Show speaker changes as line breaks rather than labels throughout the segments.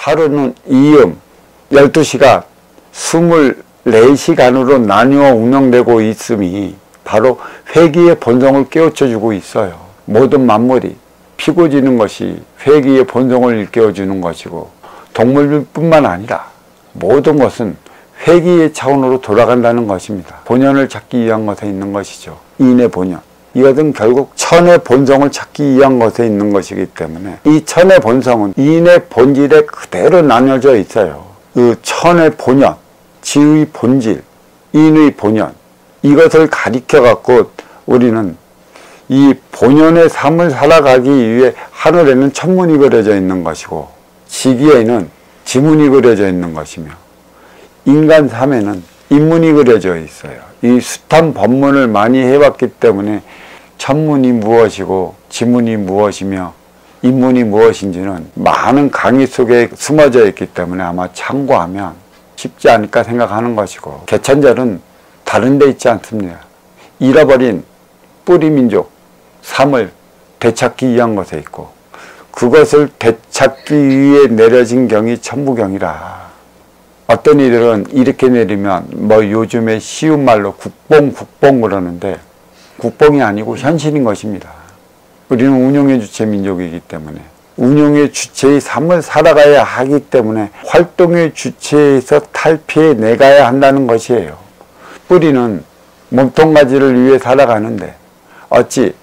하루는 이음 12시간 24시간으로 나누어 운영되고 있음이 바로 회기의 본성을 깨우쳐주고 있어요. 모든 만물이 피고 지는 것이 회기의 본성을 일깨워주는 것이고, 동물뿐만 아니라 모든 것은 회기의 차원으로 돌아간다는 것입니다. 본연을 찾기 위한 것에 있는 것이죠. 인의 본연. 이것은 결국 천의 본성을 찾기 위한 것에 있는 것이기 때문에 이 천의 본성은 인의 본질에 그대로 나뉘어져 있어요. 그 천의 본연, 지의 본질, 인의 본연, 이것을 가리켜 갖고 우리는 이 본연의 삶을 살아가기 위해 하늘에는 천문이 그려져 있는 것이고, 지기에는 지문이 그려져 있는 것이며, 인간 삶에는 인문이 그려져 있어요. 이 숱한 법문을 많이 해왔기 때문에 천문이 무엇이고 지문이 무엇이며 인문이 무엇인지는 많은 강의 속에 숨어져 있기 때문에 아마 참고하면 쉽지 않을까 생각하는 것이고, 개천절은 다른 데 있지 않습니다. 잃어버린 뿌리민족 삶을 되찾기 위한 것에 있고, 그것을 되찾기 위해 내려진 경이 천부경이라. 어떤 이들은 이렇게 내리면 뭐 요즘에 쉬운 말로 국뽕 그러는데, 국뽕이 아니고 현실인 것입니다. 우리는 운용의 주체 민족이기 때문에 운용의 주체의 삶을 살아가야 하기 때문에 활동의 주체에서 탈피해 내가야 한다는 것이에요. 뿌리는 몸통가지를 위해 살아가는데 어찌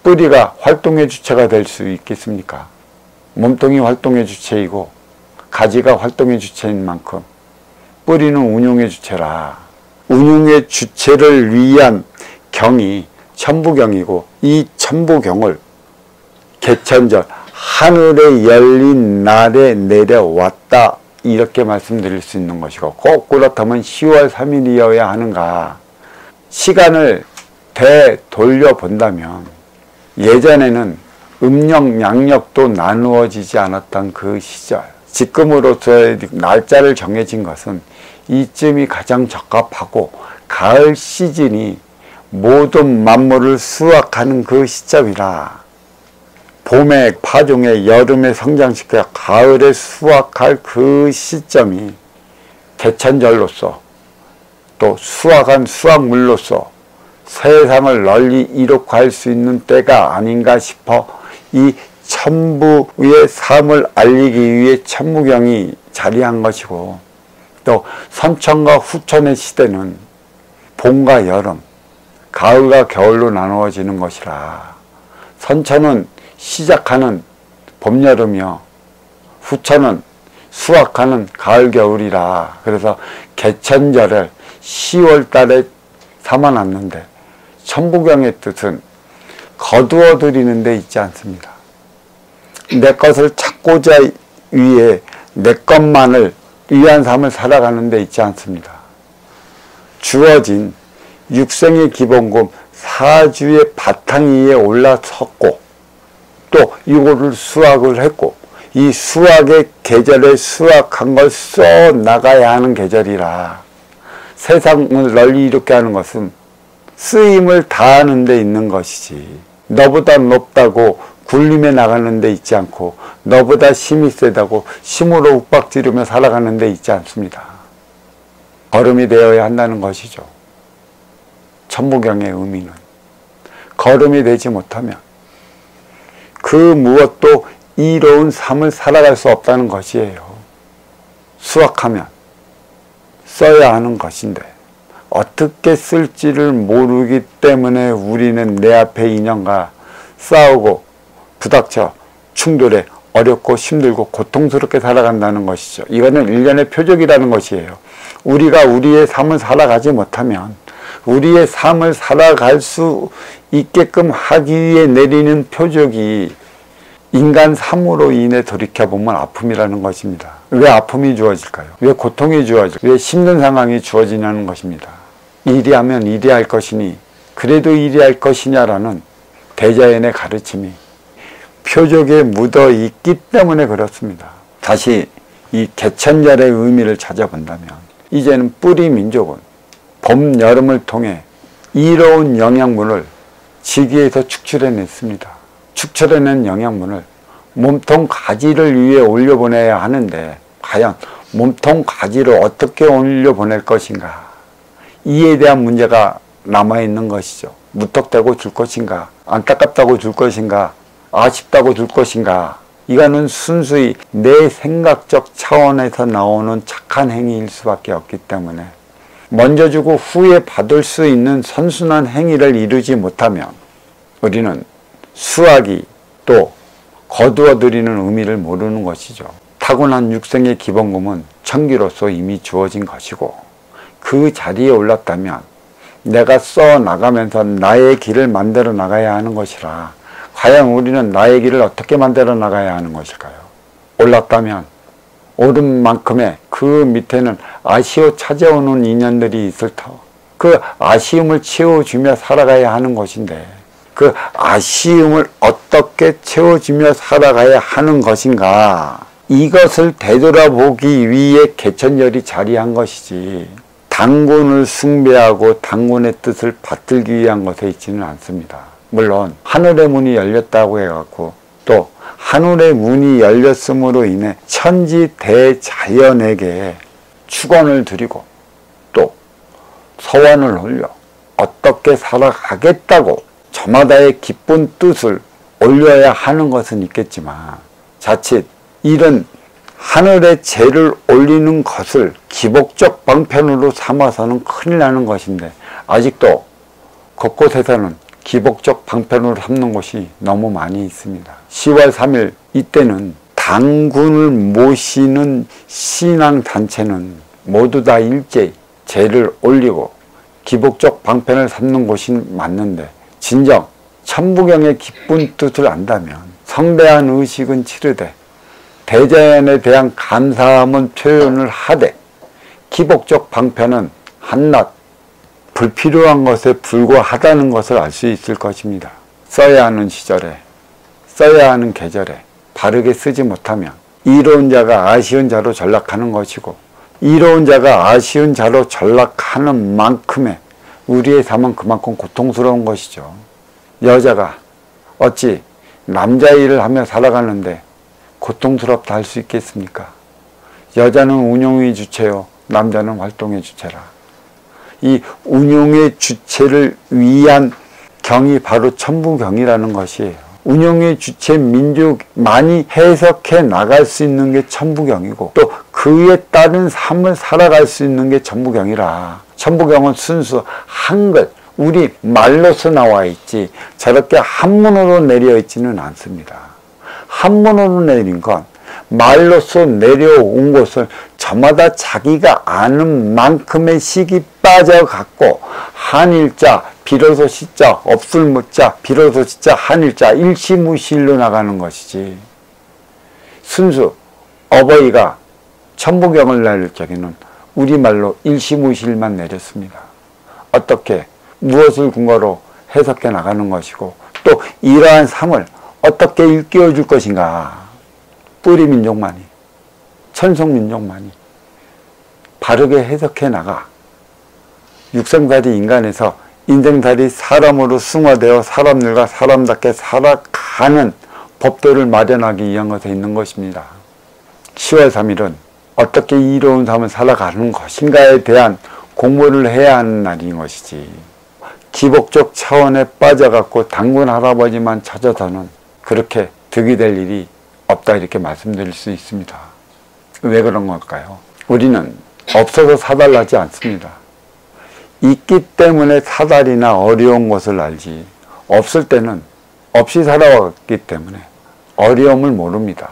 뿌리가 활동의 주체가 될 수 있겠습니까? 몸통이 활동의 주체이고 가지가 활동의 주체인 만큼 뿌리는 운용의 주체라. 운용의 주체를 위한 경이 천부경이고, 이 천부경을 개천절 하늘에 열린 날에 내려왔다, 이렇게 말씀드릴 수 있는 것이고, 꼭 그렇다면 10월 3일이어야 하는가. 시간을 되돌려본다면 예전에는 음력 양력도 나누어지지 않았던 그 시절, 지금으로서의 날짜를 정해진 것은 이쯤이 가장 적합하고 가을 시즌이 모든 만물을 수확하는 그 시점이라. 봄에 파종해 여름에 성장시켜 가을에 수확할 그 시점이 개천절로서 또 수확한 수확물로서 세상을 널리 이룩할 수 있는 때가 아닌가 싶어 이 천부의 삶을 알리기 위해 천부경이 자리한 것이고, 또 선천과 후천의 시대는 봄과 여름, 가을과 겨울로 나누어지는 것이라. 선천은 시작하는 봄, 여름이요, 후천은 수확하는 가을, 겨울이라. 그래서 개천절을 10월 달에 삼아놨는데, 천부경의 뜻은 거두어 드리는 데 있지 않습니다. 내 것을 찾고자 위해 내 것만을 위한 삶을 살아가는 데 있지 않습니다. 주어진 육생의 기본금 사주의 바탕 위에 올라섰고, 또 이거를 수확을 했고, 이 수확의 계절에 수확한 걸 써 나가야 하는 계절이라. 세상을 널리 이롭게 하는 것은 쓰임을 다하는 데 있는 것이지, 너보다 높다고 굴림에 나가는 데 있지 않고, 너보다 힘이 세다고 힘으로 윽박지르며 살아가는 데 있지 않습니다. 걸음이 되어야 한다는 것이죠. 천부경의 의미는 걸음이 되지 못하면 그 무엇도 이로운 삶을 살아갈 수 없다는 것이에요. 수확하면 써야 하는 것인데 어떻게 쓸지를 모르기 때문에 우리는 내 앞에 인연과 싸우고 부닥쳐 충돌해 어렵고 힘들고 고통스럽게 살아간다는 것이죠. 이거는 일련의 표적이라는 것이에요. 우리가 우리의 삶을 살아가지 못하면 우리의 삶을 살아갈 수 있게끔 하기 위해 내리는 표적이 인간 삶으로 인해 돌이켜보면 아픔이라는 것입니다. 왜 아픔이 주어질까요? 왜 고통이 주어질까요? 왜 힘든 상황이 주어지냐는 것입니다. 이리 하면 이리 할 것이니 그래도 이리 할 것이냐라는 대자연의 가르침이 표적에 묻어 있기 때문에 그렇습니다. 다시 이 개천절의 의미를 찾아본다면 이제는 뿌리 민족은 봄, 여름을 통해 이로운 영양분을 지기에서 축출해냈습니다. 축출해낸 영양분을 몸통 가지를 위해 올려보내야 하는데 과연 몸통 가지를 어떻게 올려보낼 것인가, 이에 대한 문제가 남아있는 것이죠. 무턱대고 줄 것인가, 안타깝다고 줄 것인가, 아쉽다고 줄 것인가. 이거는 순수히 내 생각적 차원에서 나오는 착한 행위일 수밖에 없기 때문에 먼저 주고 후에 받을 수 있는 선순환 행위를 이루지 못하면 우리는 수학이 또 거두어 드리는 의미를 모르는 것이죠. 타고난 육생의 기본금은 천기로서 이미 주어진 것이고, 그 자리에 올랐다면 내가 써 나가면서 나의 길을 만들어 나가야 하는 것이라, 과연 우리는 나의 길을 어떻게 만들어 나가야 하는 것일까요? 올랐다면 오른 만큼의 그 밑에는 아쉬워 찾아오는 인연들이 있을 터, 그 아쉬움을 채워주며 살아가야 하는 것인데, 그 아쉬움을 어떻게 채워주며 살아가야 하는 것인가, 이것을 되돌아보기 위해 개천절이 자리한 것이지, 당군을 숭배하고 당군의 뜻을 받들기 위한 것에 있지는 않습니다. 물론 하늘의 문이 열렸다고 해갖고 또 하늘의 문이 열렸음으로 인해 천지 대자연에게 축원을 드리고 또 서원을 올려 어떻게 살아가겠다고 저마다의 기쁜 뜻을 올려야 하는 것은 있겠지만, 자칫 이런 하늘의 재를 올리는 것을 기복적 방편으로 삼아서는 큰일 나는 것인데, 아직도 곳곳에서는 기복적 방편으로 삼는 곳이 너무 많이 있습니다. 10월 3일 이때는 당군을 모시는 신앙단체는 모두 다 일제히 재를 올리고 기복적 방편을 삼는 곳이 맞는데, 진정 천부경의 기쁜 뜻을 안다면 성대한 의식은 치르되 대자연에 대한 감사함은 표현을 하되 기복적 방편은 한낱 불필요한 것에 불과하다는 것을 알 수 있을 것입니다. 써야 하는 시절에, 써야 하는 계절에 바르게 쓰지 못하면 이로운 자가 아쉬운 자로 전락하는 것이고, 이로운 자가 아쉬운 자로 전락하는 만큼의 우리의 삶은 그만큼 고통스러운 것이죠. 여자가 어찌 남자 일을 하며 살아가는데 고통스럽다 할 수 있겠습니까? 여자는 운용의 주체요, 남자는 활동의 주체라. 이 운용의 주체를 위한 경이 바로 천부경이라는 것이에요. 운용의 주체 민족 많이 해석해 나갈 수 있는 게 천부경이고, 또 그에 따른 삶을 살아갈 수 있는 게 천부경이라. 천부경은 순수 한글, 우리 말로서 나와 있지 저렇게 한문으로 내려 있지는 않습니다. 한문으로 내린 건 말로서 내려온 것을 저마다 자기가 아는 만큼의 식이 빠져갖고 한일자, 비로소 시자, 없을 무자, 비로소 시자, 한일자, 일시무실로 나가는 것이지, 순수 어버이가 천부경을 내릴 적에는 우리말로 일시무실만 내렸습니다. 어떻게 무엇을 근거로 해석해 나가는 것이고, 또 이러한 삶을 어떻게 일깨워 줄 것인가, 뿌리민족만이, 천속민족만이 바르게 해석해 나가 육생살이 인간에서 인생살이 사람으로 승화되어 사람들과 사람답게 살아가는 법도를 마련하기 위한 것에 있는 것입니다. 10월 3일은 어떻게 이로운 삶을 살아가는 것인가에 대한 공부를 해야 하는 날인 것이지, 기복적 차원에 빠져갖고 당군 할아버지만 찾아서는 그렇게 득이 될 일이 없다, 이렇게 말씀드릴 수 있습니다. 왜 그런 걸까요? 우리는 없어서 사달라지 않습니다. 있기 때문에 사달이나 어려운 것을 알지, 없을 때는 없이 살아왔기 때문에 어려움을 모릅니다.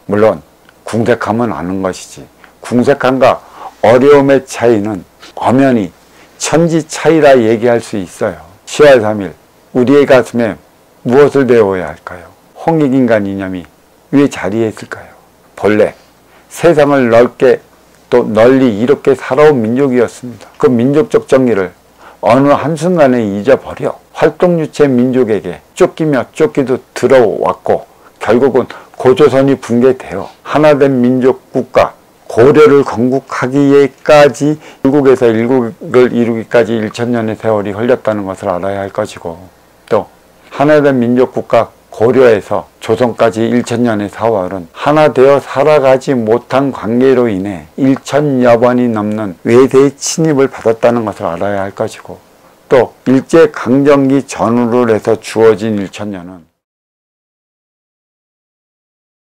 물론 궁색함은 아는 것이지, 궁색함과 어려움의 차이는 엄연히 천지 차이라 얘기할 수 있어요. 10월 3일 우리의 가슴에 무엇을 배워야 할까요? 홍익인간 이념이 왜 자리에 있을까요? 본래 세상을 넓게 또 널리 이렇게 살아온 민족이었습니다. 그 민족적 정의를 어느 한순간에 잊어버려 활동유체 민족에게 쫓기며 쫓기도 들어왔고, 결국은 고조선이 붕괴되어 하나된 민족 국가 고려를 건국하기에까지 일국에서 일국을 이루기까지 1000년의 세월이 흘렸다는 것을 알아야 할 것이고, 또 하나된 민족 국가 고려에서 조선까지 1000년의 세월은 하나 되어 살아가지 못한 관계로 인해 1000여 번이 넘는 외세의 침입을 받았다는 것을 알아야 할 것이고, 또 일제강점기 전후를 해서 주어진 1000년은